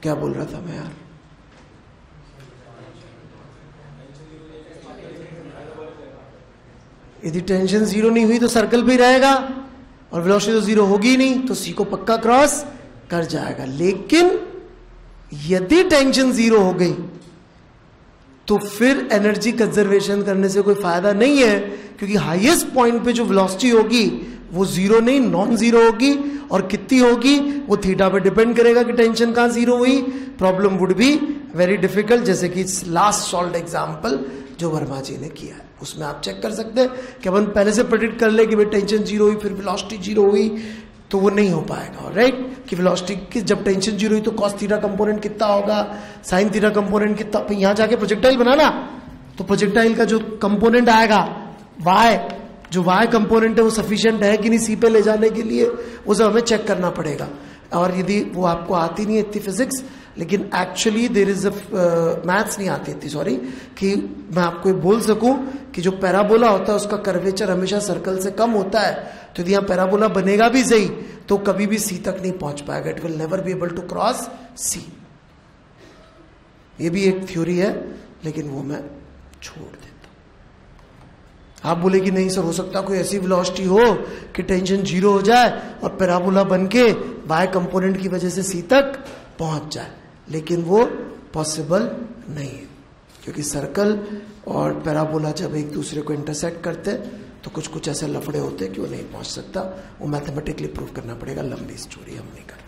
क्या बोल रहा था मैं यार? यदि टेंशन जीरो नहीं हुई तो सर्कल पे रहेगा और वेलोसिटी तो जीरो होगी नहीं, तो सी को पक्का क्रॉस कर जाएगा। लेकिन यदि टेंशन जीरो हो गई तो फिर एनर्जी कंजर्वेशन करने से कोई फायदा नहीं है, क्योंकि हाईएस्ट पॉइंट पे जो वेलोसिटी होगी वो जीरो नहीं नॉन जीरो होगी, और कितनी होगी वो थीटा पे डिपेंड करेगा कि टेंशन कहां जीरो हुई। Problem would be very difficult, जैसे कि लास्ट सॉल्व्ड एग्जांपल जो वर्मा जी ने किया है, उसमें आप चेक कर सकते हैं कि अपन पहले से प्रेडिक्ट कर ले कि भाई टेंशन जीरो हुई फिर वेलोसिटी जीरो हुई, तो वो नहीं हो पाएगा, राइट? कि वेलोसिटी की जब टेंशन जीरो हुई तो कॉस थीटा कंपोनेंट कितना होगा, साइन थीटा कंपोनेंट कितना, यहां जाके प्रोजेक्टाइल बनाना, तो प्रोजेक्टाइल का जो कंपोनेंट आएगा वाई, जो वाई कंपोनेंट है वो सफिशिएंट है कि नहीं सी पे ले जाने के लिए, वो सब हमें चेक करना पड़ेगा। और यदि वो आपको आती नहीं है इतनी फिजिक्स, लेकिन actually there is a maths नहीं आती इतनी, सॉरी, कि मैं आपको बोल सकूं कि जो पैराबोला होता है उसका कर्वेचर हमेशा सर्कल से कम होता है, तो यदि यहाँ पैराबोला बनेगा भी सही तो कभी भी सी तक नहीं पहुंच पाएगा, it will never be able to cross sea. ये भी एक थ्योरी है, लेकिन वो मैं छोड़ देता हूं। आप बोले कि नहीं सर, हो सकता कोई ऐसी वेलोसिटी हो कि टेंशन जीरो हो जाए और पैराबोला बन के वाई कंपोनेंट की वजह से सी तक पहुंच जाए, लेकिन वो पॉसिबल नहीं है, क्योंकि सर्कल और पैराबोला जब एक दूसरे को इंटरसेक्ट करते हैं तो कुछ कुछ ऐसे लफड़े होते हैं कि वो नहीं पहुंच सकता, वो मैथमेटिकली प्रूव करना पड़ेगा, लंबी स्टोरी हम नहीं करें।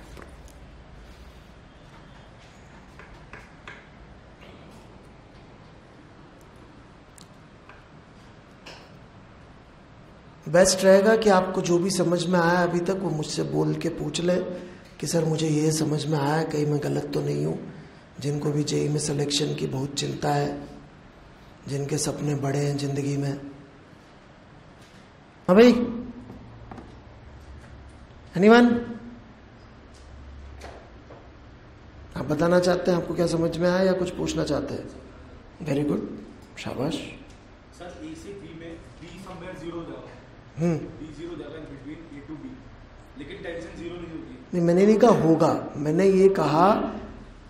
बेस्ट रहेगा कि आपको जो भी समझ में आया अभी तक वो मुझसे बोल के पूछ ले कि सर मुझे ये समझ में आया, कहीं मैं गलत तो नहीं हूँ। जिनको भी जेईई में सिलेक्शन की बहुत चिंता है, जिनके सपने बड़े हैं जिंदगी में, हाँ भाई, एनीवन? आप बताना चाहते हैं आपको क्या समझ में आया या कुछ पूछना चाहते हैं? वेरी गुड, शाबाश। सर ए से बी में बी समवेयर जीरो हो जाएगा, बी जीरो हो जाएगा in between A to B, लेकिन टेंशन जीरो नहीं होगी। नहीं, मैंने नहीं कहा होगा, मैंने ये कहा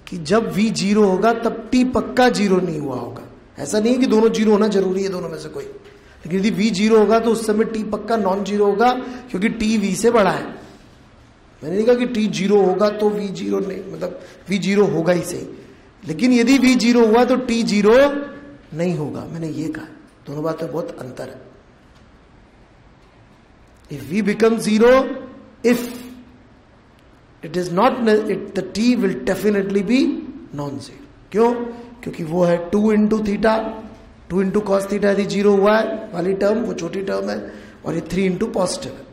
कि जब v जीरो होगा तब t पक्का जीरो नहीं हुआ होगा। ऐसा नहीं है कि दोनों जीरो होना जरूरी है, दोनों में से कोई, लेकिन यदि v जीरो होगा तो उस समय t पक्का नॉन जीरो होगा, क्योंकि t v से बड़ा है। मैंने नहीं कहा कि t जीरो होगा तो v जीरो नहीं, मतलब v जीरो होगा ही सही, लेकिन यदि v जीरो हुआ तो t जीरो नहीं होगा, मैंने ये कहा। दोनों बातों में बहुत अंतर है। If v become zero, if it is not, the t will definitely be non zero. क्यों? क्योंकि वो है 2 into theta, 2 into cos theta यदि जीरो हुआ है वाली टर्म, वो छोटी टर्म है, और ये 3 इंटू पॉजिटिव है।